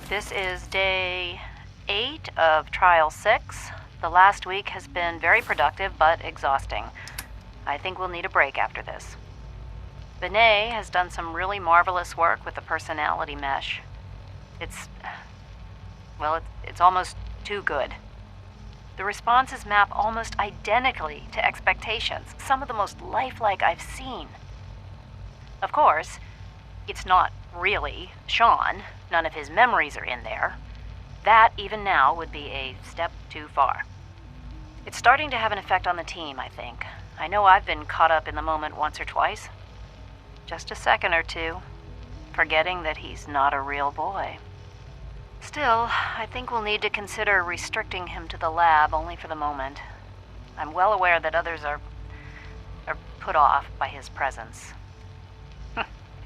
This is day 8 of Trial 6. The last week has been very productive but exhausting. I think we'll need a break after this. Benet has done some really marvelous work with the personality mesh. It's almost too good. The responses map almost identically to expectations, some of the most lifelike I've seen. Of course, it's not really Sean. None of his memories are in there. That, even now, would be a step too far. It's starting to have an effect on the team, I think. I know I've been caught up in the moment once or twice. Just a second or two, forgetting that he's not a real boy. Still, I think we'll need to consider restricting him to the lab only for the moment. I'm well aware that others are put off by his presence.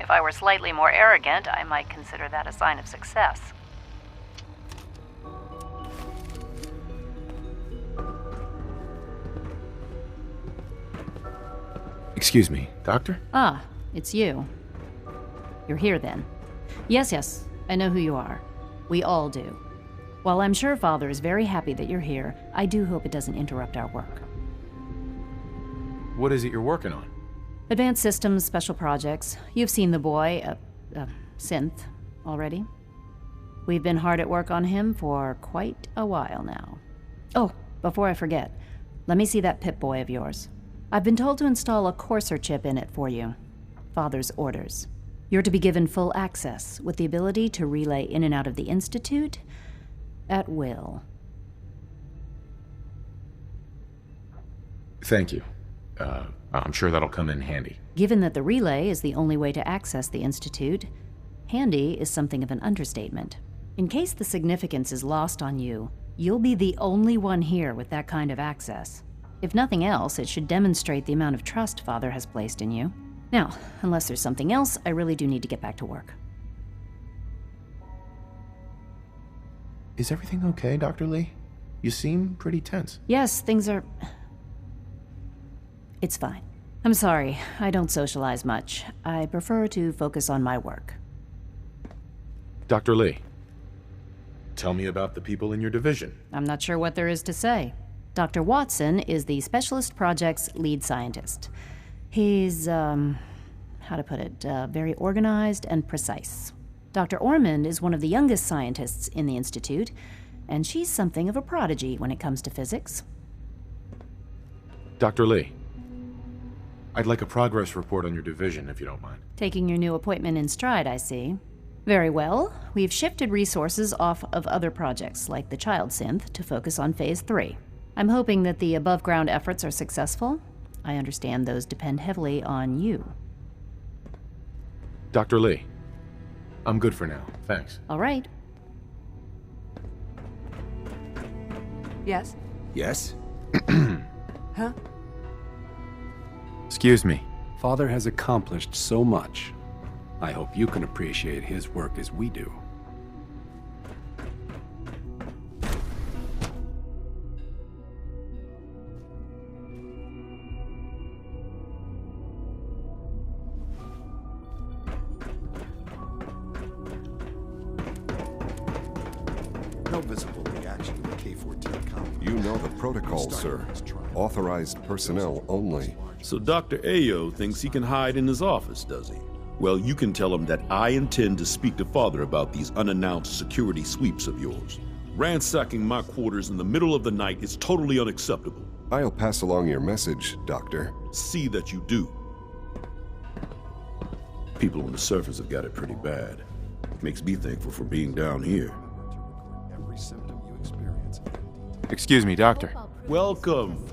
If I were slightly more arrogant, I might consider that a sign of success. Excuse me, Doctor? Ah, it's you. You're here then. Yes, I know who you are. We all do. While I'm sure Father is very happy that you're here, I do hope it doesn't interrupt our work. What is it you're working on? Advanced Systems Special Projects. You've seen the boy, Synth, already. We've been hard at work on him for quite a while now. Oh, before I forget, let me see that Pip-Boy of yours. I've been told to install a Courser chip in it for you. Father's orders. You're to be given full access, with the ability to relay in and out of the Institute at will. Thank you. I'm sure that'll come in handy. Given that the relay is the only way to access the Institute, handy is something of an understatement. In case the significance is lost on you, you'll be the only one here with that kind of access. If nothing else, it should demonstrate the amount of trust Father has placed in you. Now, unless there's something else, I really do need to get back to work. Is everything okay, Dr. Lee? You seem pretty tense. Yes, things are... It's fine. I'm sorry, I don't socialize much. I prefer to focus on my work. Dr. Lee, tell me about the people in your division. I'm not sure what there is to say. Dr. Watson is the Specialist Project's lead scientist. He's, how to put it, very organized and precise. Dr. Ormond is one of the youngest scientists in the Institute, and she's something of a prodigy when it comes to physics. Dr. Lee, I'd like a progress report on your division, if you don't mind. Taking your new appointment in stride, I see. Very well. We've shifted resources off of other projects, like the Child Synth, to focus on Phase 3. I'm hoping that the above-ground efforts are successful. I understand those depend heavily on you. Dr. Lee, I'm good for now. Thanks. All right. Yes? Yes? Huh? Excuse me. Father has accomplished so much. I hope you can appreciate his work as we do. No visible reaction to the K-14 compound. You know the protocol, sir. Authorized personnel only. So Dr. Ayo thinks he can hide in his office, does he? Well, you can tell him that I intend to speak to Father about these unannounced security sweeps of yours. Ransacking my quarters in the middle of the night is totally unacceptable. I'll pass along your message, Doctor. See that you do. People on the surface have got it pretty bad. Makes me thankful for being down here. Every symptom you experience. Excuse me, Doctor. Welcome.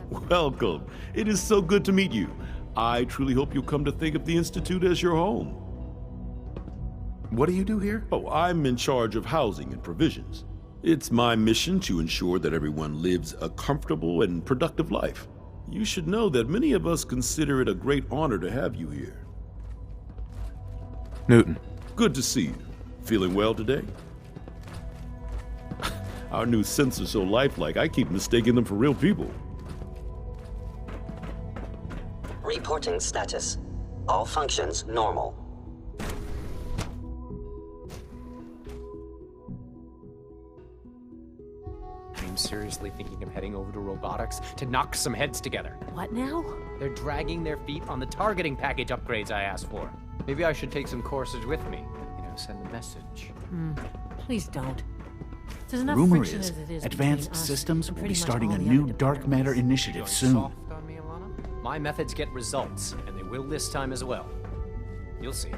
It is so good to meet you. I truly hope you'll come to think of the Institute as your home. What do you do here? Oh, I'm in charge of housing and provisions. It's my mission to ensure that everyone lives a comfortable and productive life. You should know that many of us consider it a great honor to have you here. Newton. Good to see you. Feeling well today? Our new synths are so lifelike, I keep mistaking them for real people. Reporting status. All functions normal. seriously thinking of heading over to robotics to knock some heads together. What now? They're dragging their feet on the targeting package upgrades I asked for. Maybe I should take some courses with me. Send a message. Please don't. There's enough Rumor friction is, as it is Advanced between us Systems and will pretty be much starting all a the new other dark matter departments. initiative Going soon. soft on me, Alana? My methods get results, and they will this time as well. You'll see.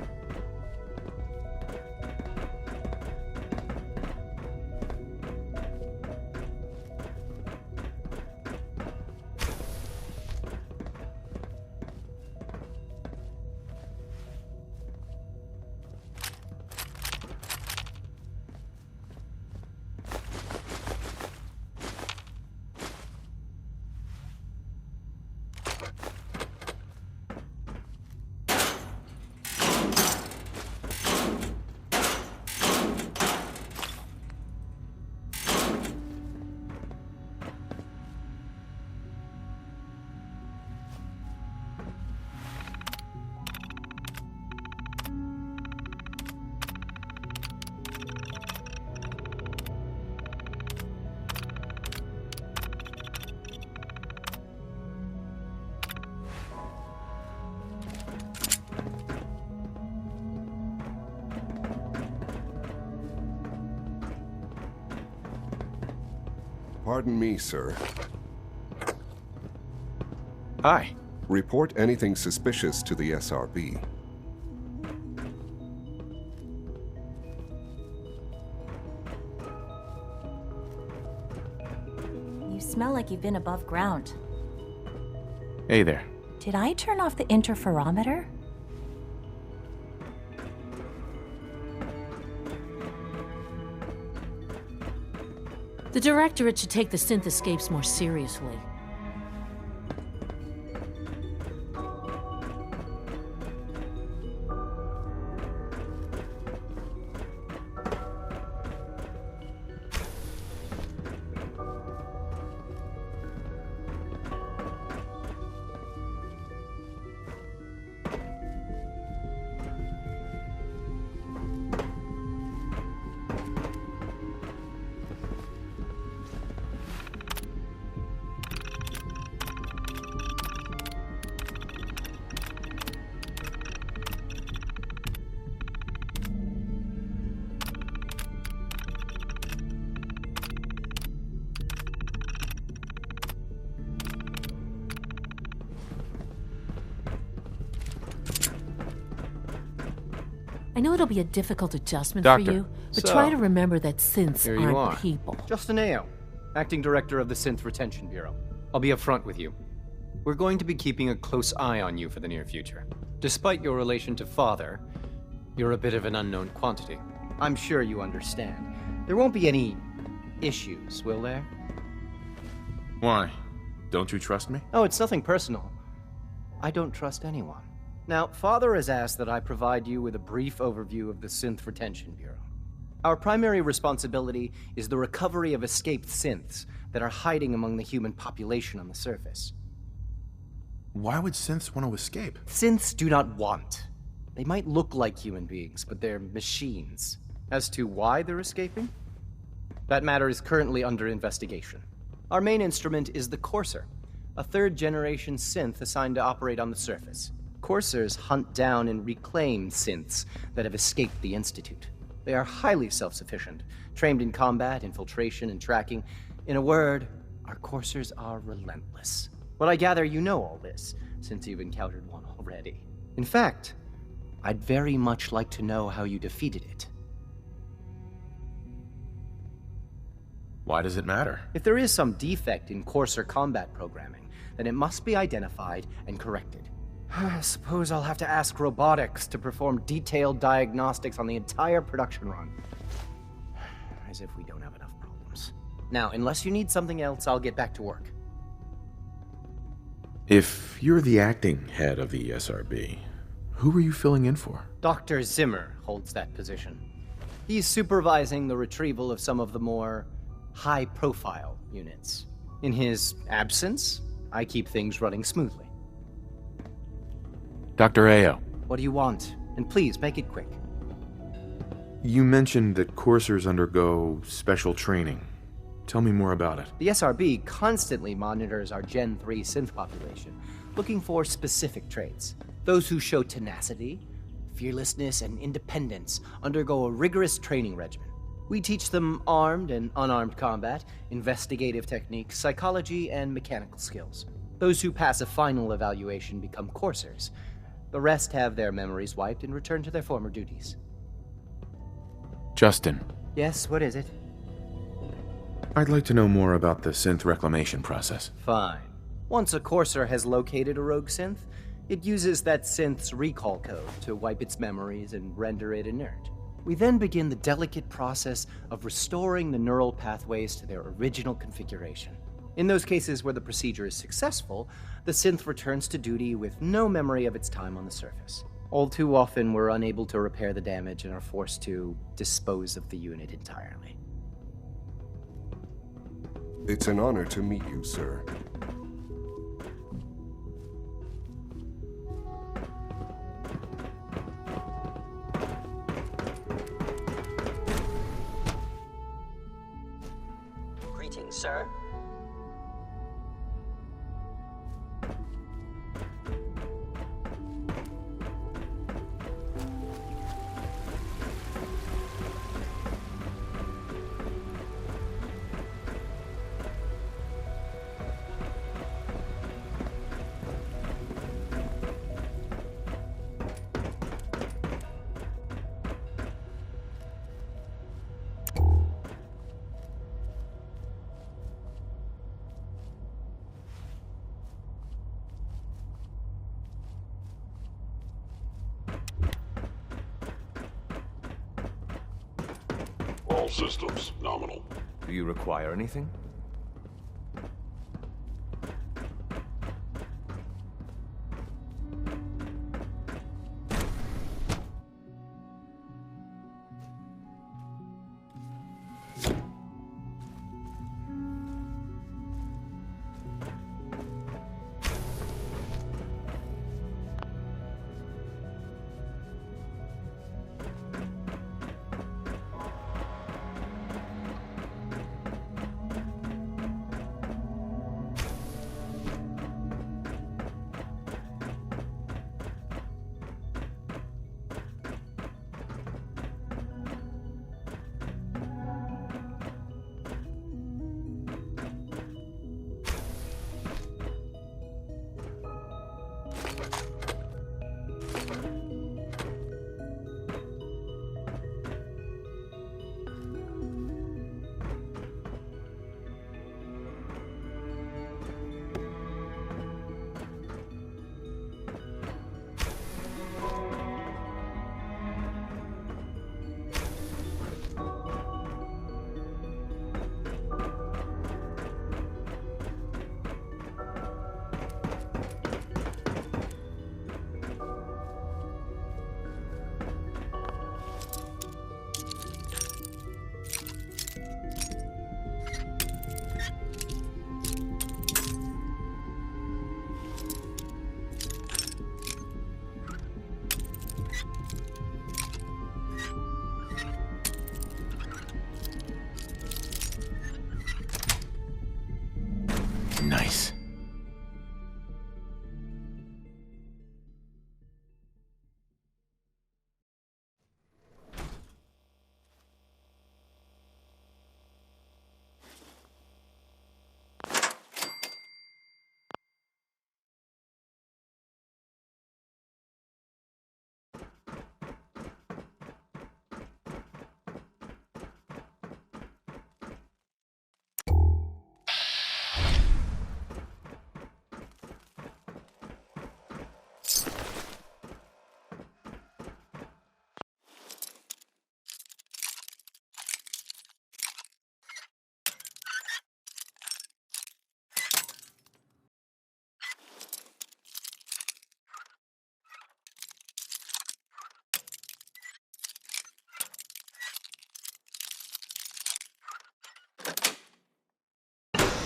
Pardon me, sir. Hi. Report anything suspicious to the SRB. You smell like you've been above ground. Hey there. Did I turn off the interferometer? The Directorate should take the synth escapes more seriously. I know it'll be a difficult adjustment Doctor, for you, but so, try to remember that synths here you aren't are. people. Justin Ayo, Acting Director of the Synth Retention Bureau. I'll be upfront with you. We're going to be keeping a close eye on you for the near future. Despite your relation to Father, you're a bit of an unknown quantity. I'm sure you understand. There won't be any issues, will there? Why? Don't you trust me? Oh, it's nothing personal. I don't trust anyone. Now, Father has asked that I provide you with a brief overview of the Synth Retention Bureau. Our primary responsibility is the recovery of escaped synths that are hiding among the human population on the surface. Why would synths want to escape? Synths do not want. They might look like human beings, but they're machines. As to why they're escaping? That matter is currently under investigation. Our main instrument is the Courser, a third-generation synth assigned to operate on the surface. Coursers hunt down and reclaim synths that have escaped the Institute. They are highly self-sufficient, trained in combat, infiltration, and tracking. In a word, our Coursers are relentless. But I gather you know all this, since you've encountered one already. In fact, I'd very much like to know how you defeated it. Why does it matter? If there is some defect in Courser combat programming, then it must be identified and corrected. I suppose I'll have to ask robotics to perform detailed diagnostics on the entire production run. As if we don't have enough problems. Now, unless you need something else, I'll get back to work. If you're the acting head of the SRB, who are you filling in for? Dr. Zimmer holds that position. He's supervising the retrieval of some of the more high-profile units. In his absence, I keep things running smoothly. Dr. Ayo. What do you want? And please, make it quick. You mentioned that coursers undergo special training Tell me more about it. The SRB constantly monitors our Gen 3 synth population, looking for specific traits. Those who show tenacity, fearlessness, and independence undergo a rigorous training regimen. We teach them armed and unarmed combat, investigative techniques, psychology, and mechanical skills. Those who pass a final evaluation become coursers. The rest have their memories wiped and return to their former duties. Justin. Yes, what is it? I'd like to know more about the synth reclamation process. Fine. Once a courser has located a rogue synth, it uses that synth's recall code to wipe its memories and render it inert. We then begin the delicate process of restoring the neural pathways to their original configuration. In those cases where the procedure is successful, the synth returns to duty with no memory of its time on the surface. All too often, we're unable to repair the damage and are forced to dispose of the unit entirely. It's an honor to meet you, sir. Greetings, sir. All systems nominal. Do you require anything? Nice.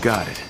Got it.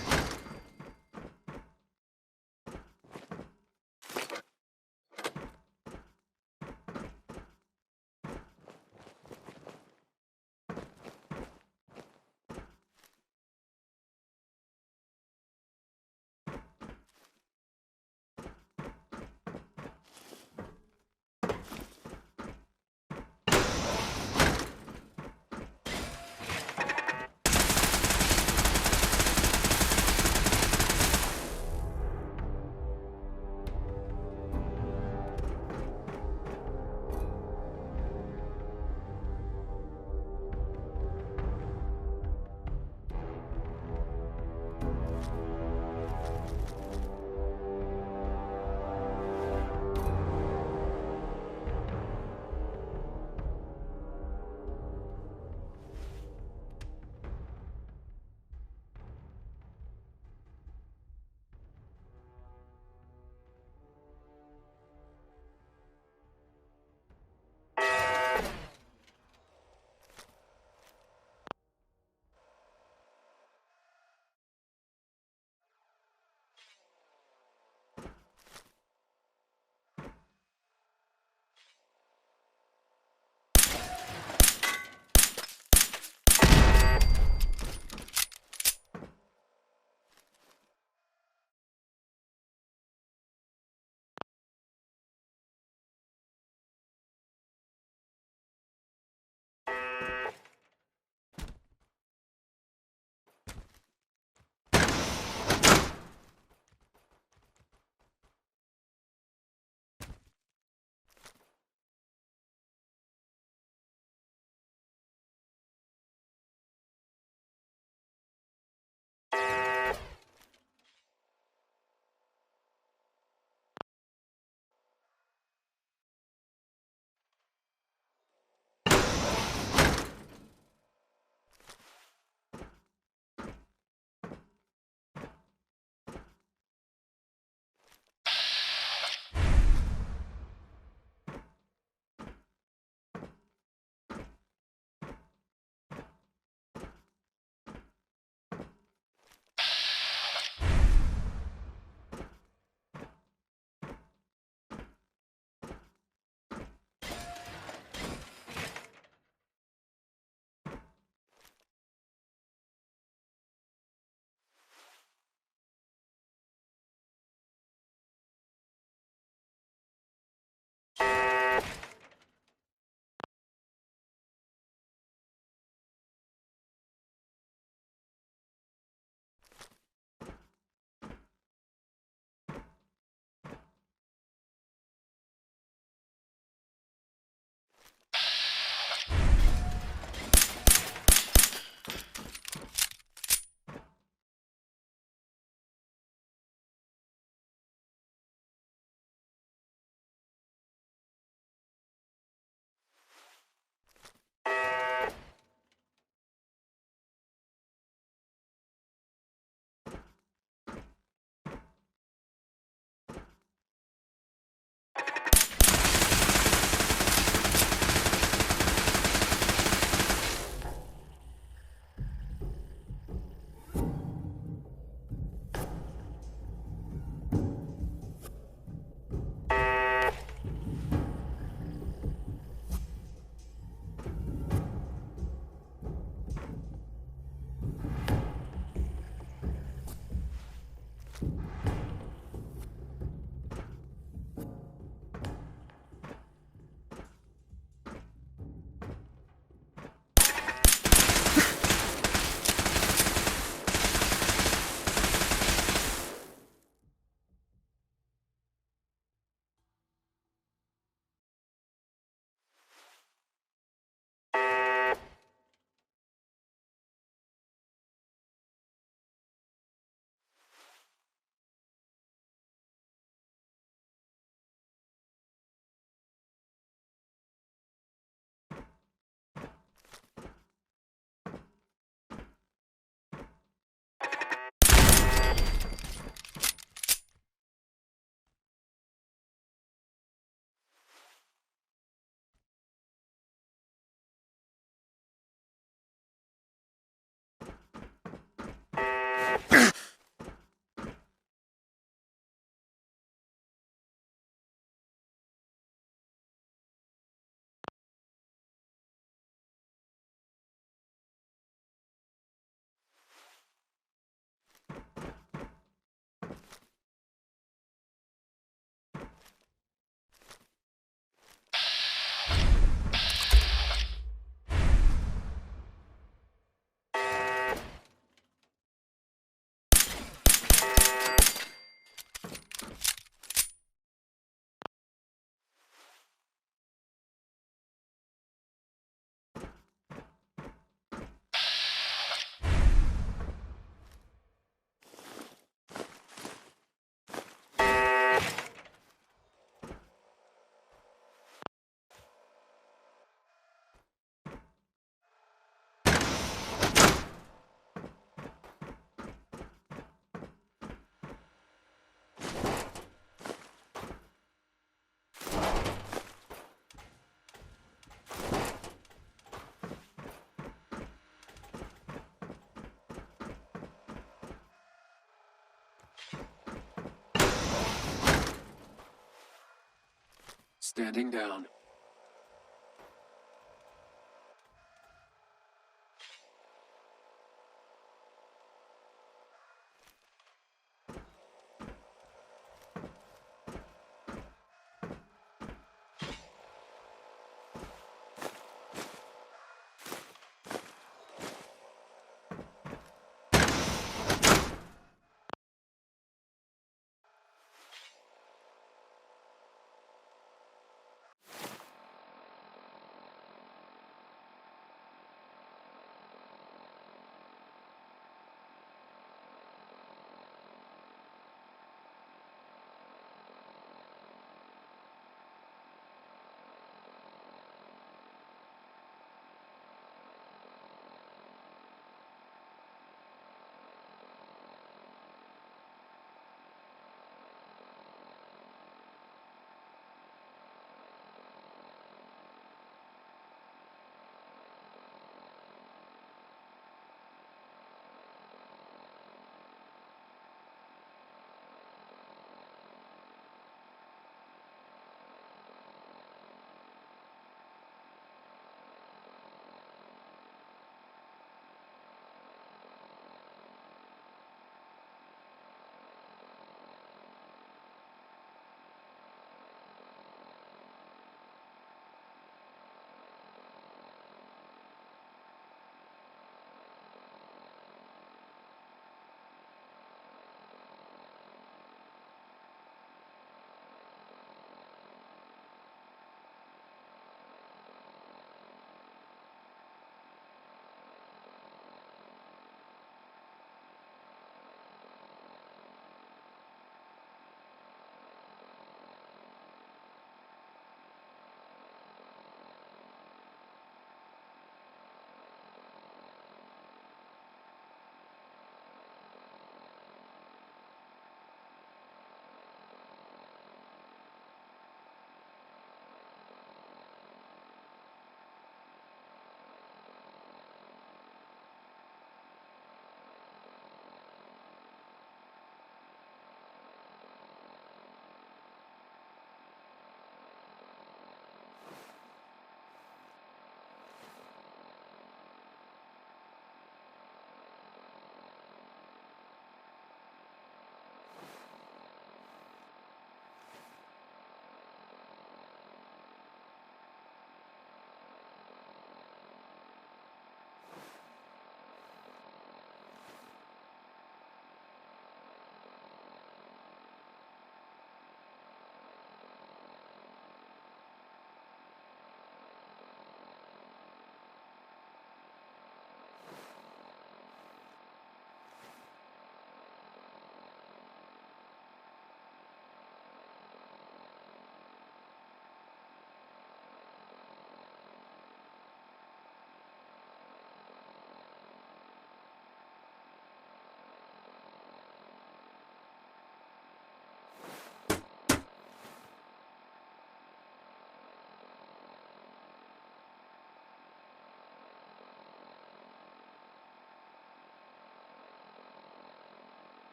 Standing down.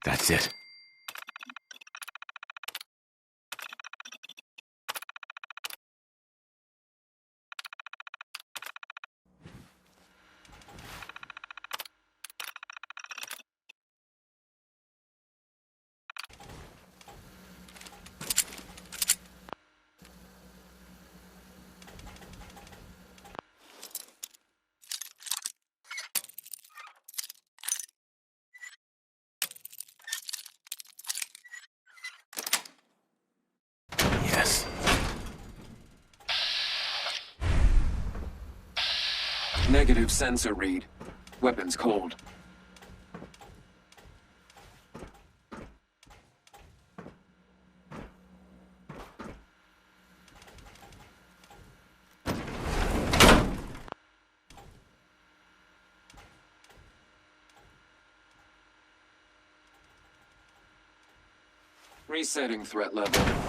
That's it. Yes. Negative sensor read. Weapons cold. Resetting threat level.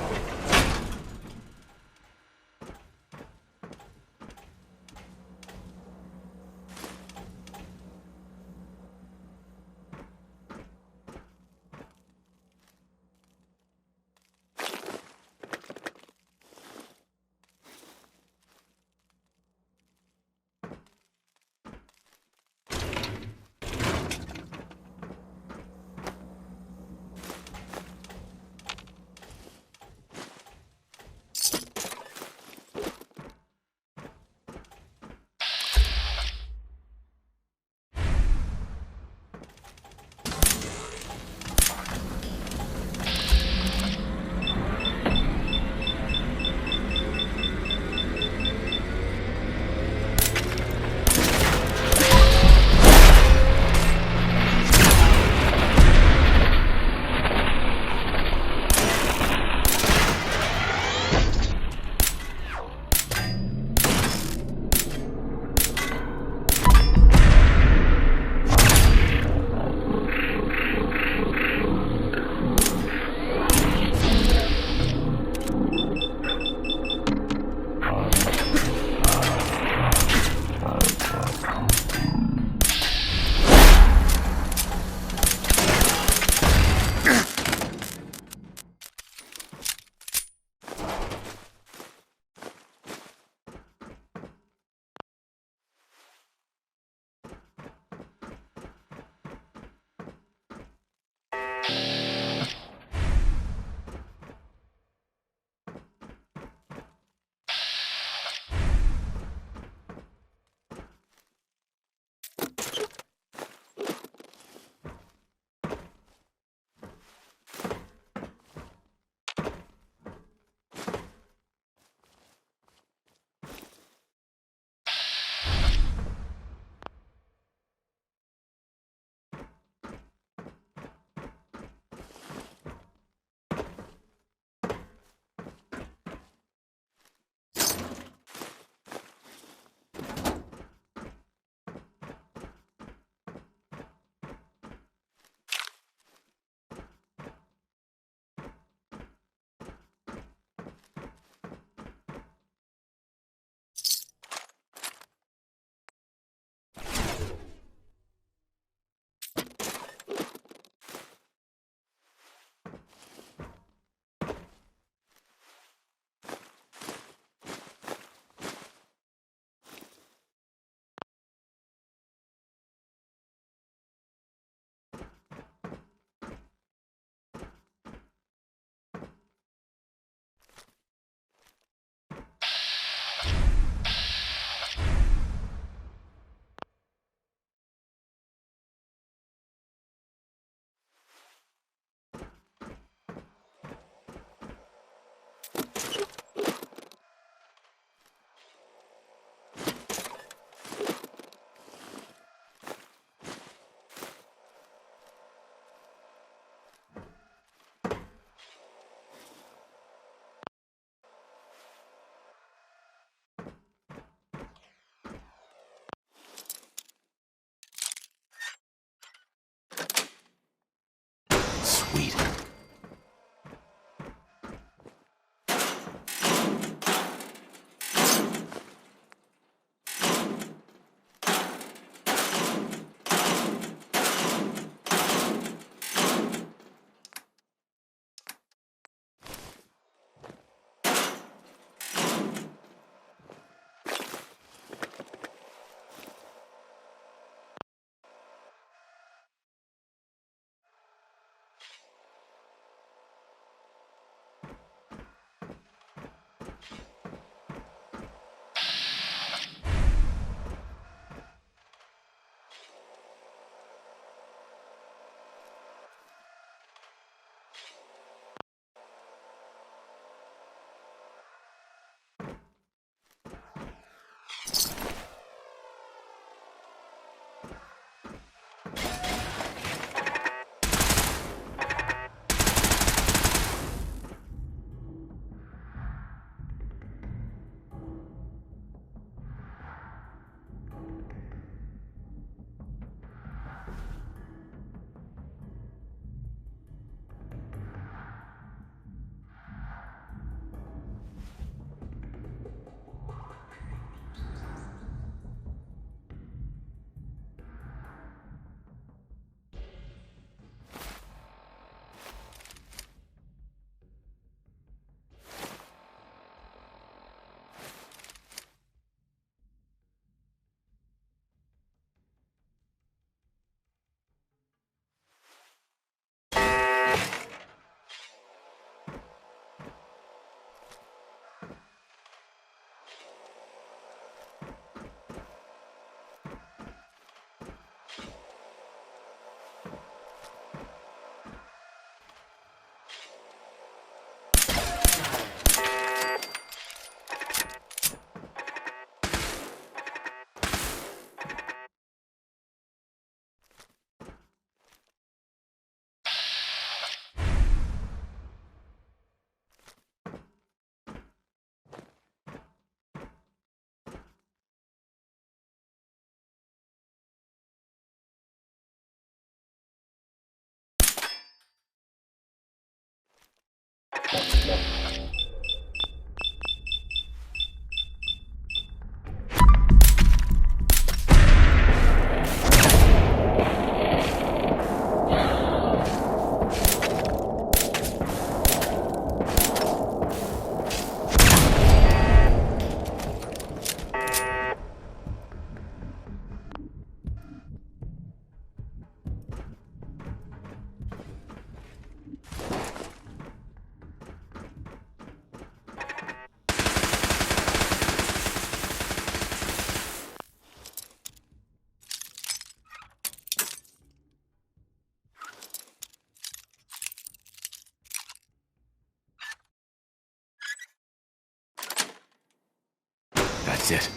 That's it.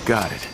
Got it.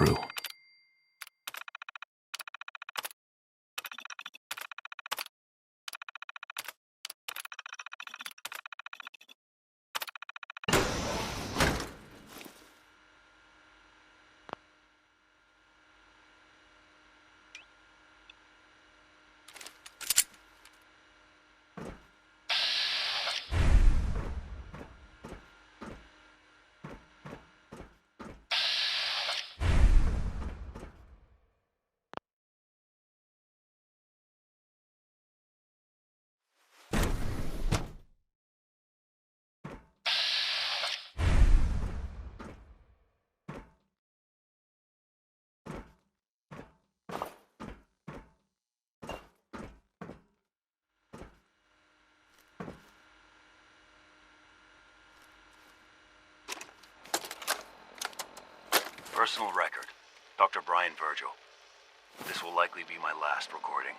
through. Personal record, Dr. Brian Virgil. This will likely be my last recording.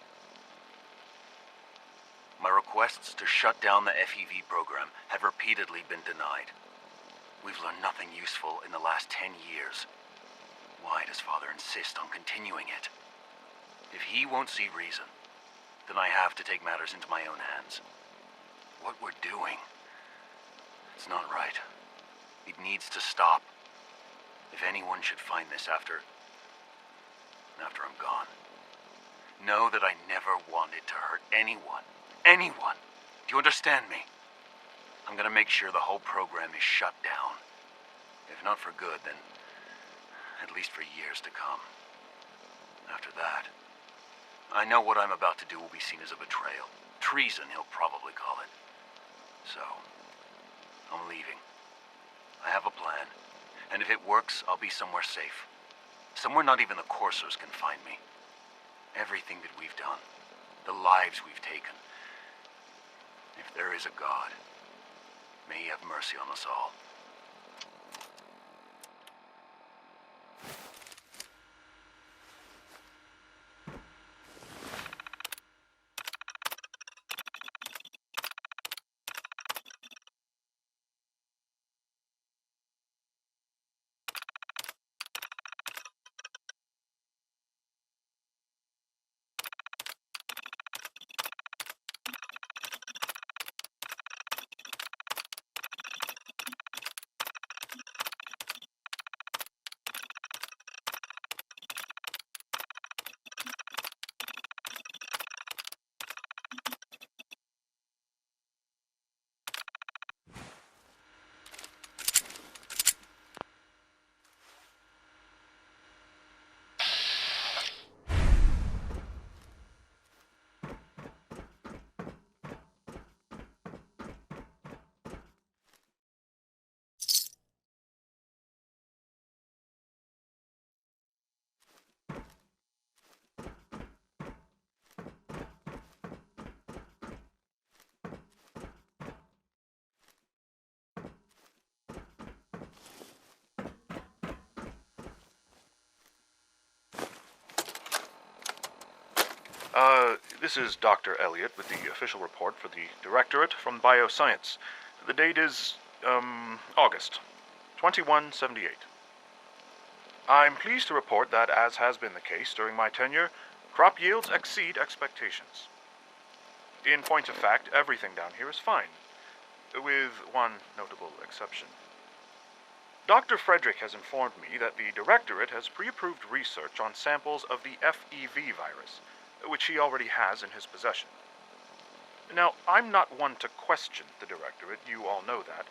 My requests to shut down the FEV program have repeatedly been denied. We've learned nothing useful in the last 10 years. Why does Father insist on continuing it? If he won't see reason, then I have to take matters into my own hands. What we're doing, it's not right. It needs to stop. If anyone should find this after I'm gone, know that I never wanted to hurt anyone. Anyone! Do you understand me? I'm gonna make sure the whole program is shut down. If not for good, then at least for years to come. After that, I know what I'm about to do will be seen as a betrayal. Treason, he'll probably call it. So, I'm leaving. I have a plan. And if it works, I'll be somewhere safe. Somewhere not even the coursers can find me. Everything that we've done, the lives we've taken. If there is a God, may he have mercy on us all. This is Dr. Elliot with the official report for the Directorate from Bioscience. The date is, August 2178. I'm pleased to report that, as has been the case during my tenure, crop yields exceed expectations. In point of fact, everything down here is fine, with one notable exception. Dr. Frederick has informed me that the Directorate has pre-approved research on samples of the FEV virus, which he already has in his possession. Now, I'm not one to question the Directorate, you all know that.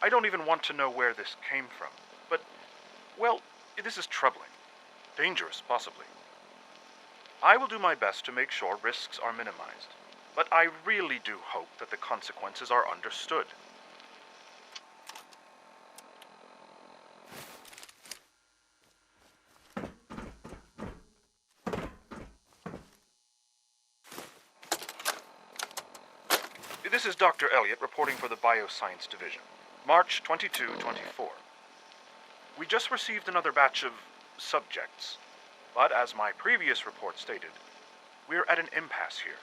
I don't even want to know where this came from, but, well, this is troubling. Dangerous, possibly. I will do my best to make sure risks are minimized, but I really do hope that the consequences are understood. This is Dr. Elliot reporting for the Bioscience Division, March 22-24. We just received another batch of subjects, but as my previous report stated, we're at an impasse here.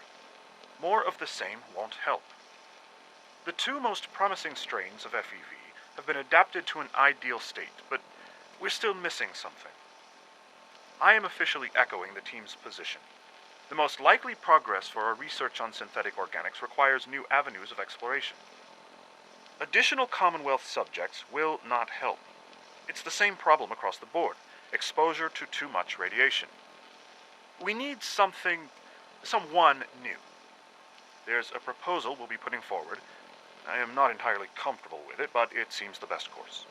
More of the same won't help. The two most promising strains of FEV have been adapted to an ideal state, but we're still missing something. I am officially echoing the team's position. The most likely progress for our research on synthetic organics requires new avenues of exploration. Additional Commonwealth subjects will not help. It's the same problem across the board: exposure to too much radiation. We need someone new. There's a proposal we'll be putting forward. I am not entirely comfortable with it, but it seems the best course.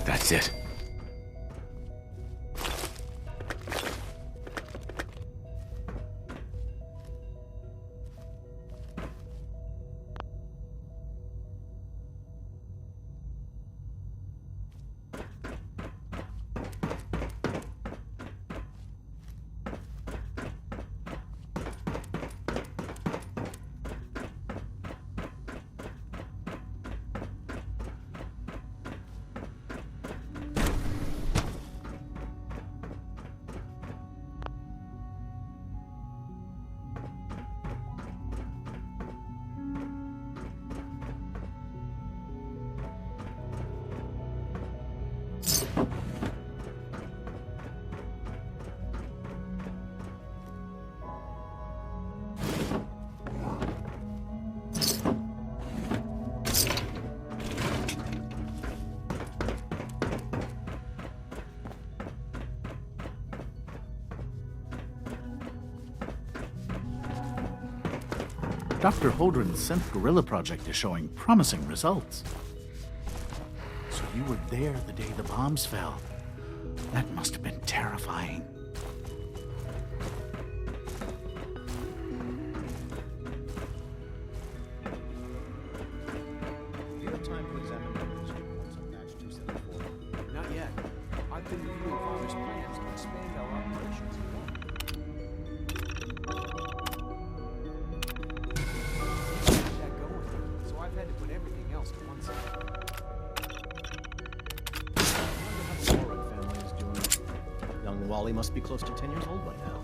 That's it. Dr. Holdren's synth gorilla project is showing promising results. So you were there the day the bombs fell. That must have been terrifying. must be close to 10 years old by now.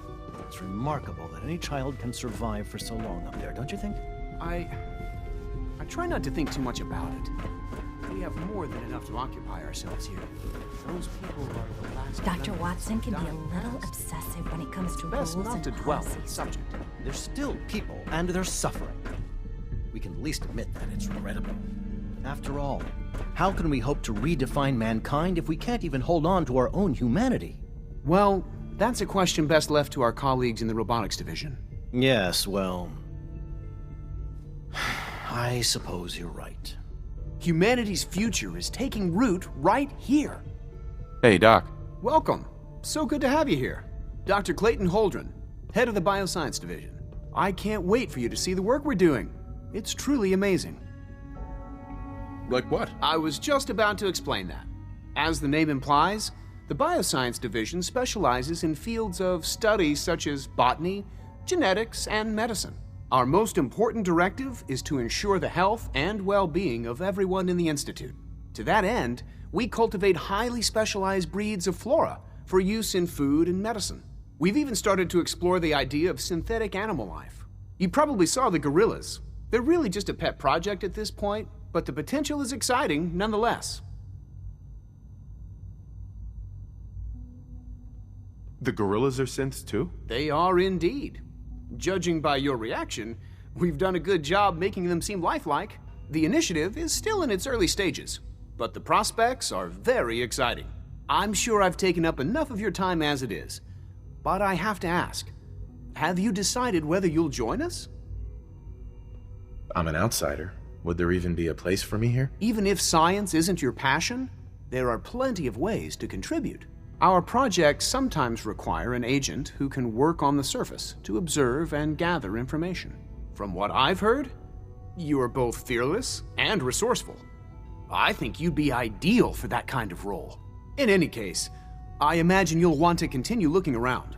It's remarkable that any child can survive for so long up there, don't you think? I try not to think too much about it. We have more than enough to occupy ourselves here. Those people are the last... Dr. Watson can be a little obsessive when it comes to rules and not to dwell on the policies. subject. They're still people, and they're suffering. We can at least admit that it's regrettable. After all, how can we hope to redefine mankind if we can't even hold on to our own humanity? Well, that's a question best left to our colleagues in the robotics division. Yes, well... I suppose you're right. Humanity's future is taking root right here. Hey, Doc. Welcome. So good to have you here. Dr. Clayton Holdren, head of the Bioscience Division. I can't wait for you to see the work we're doing. It's truly amazing. Like what? I was just about to explain that. As the name implies, the Bioscience Division specializes in fields of study such as botany, genetics, and medicine. Our most important directive is to ensure the health and well-being of everyone in the Institute. To that end, we cultivate highly specialized breeds of flora for use in food and medicine. We've even started to explore the idea of synthetic animal life. You probably saw the gorillas. They're really just a pet project at this point, but the potential is exciting nonetheless. The gorillas are synths too? They are indeed. Judging by your reaction, we've done a good job making them seem lifelike. The initiative is still in its early stages, but the prospects are very exciting. I'm sure I've taken up enough of your time as it is, but I have to ask, have you decided whether you'll join us? I'm an outsider. Would there even be a place for me here? Even if science isn't your passion, there are plenty of ways to contribute. Our projects sometimes require an agent who can work on the surface to observe and gather information. From what I've heard, you are both fearless and resourceful. I think you'd be ideal for that kind of role. In any case, I imagine you'll want to continue looking around.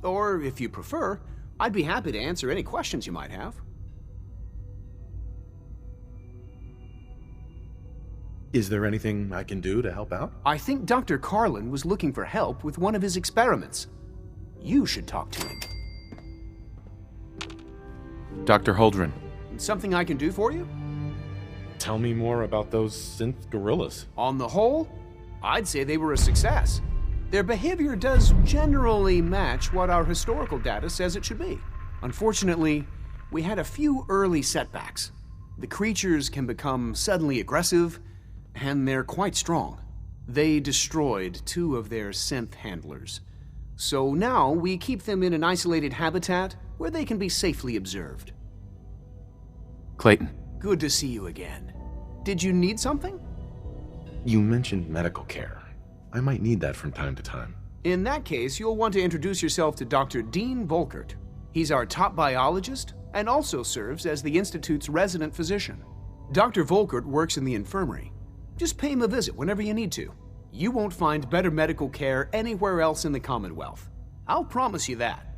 Or, if you prefer, I'd be happy to answer any questions you might have. Is there anything I can do to help out? I think Dr. Carlin was looking for help with one of his experiments. You should talk to him. Dr. Holdren. Something I can do for you? Tell me more about those synth gorillas. On the whole, I'd say they were a success. Their behavior does generally match what our historical data says it should be. Unfortunately, we had a few early setbacks. The creatures can become suddenly aggressive, and they're quite strong. They destroyed 2 of their synth handlers. So now we keep them in an isolated habitat where they can be safely observed. Clayton. Good to see you again. Did you need something? You mentioned medical care. I might need that from time to time. In that case, you'll want to introduce yourself to Dr. Dean Volkert. He's our top biologist and also serves as the Institute's resident physician. Dr. Volkert works in the infirmary. Just pay him a visit whenever you need to. You won't find better medical care anywhere else in the Commonwealth. I'll promise you that.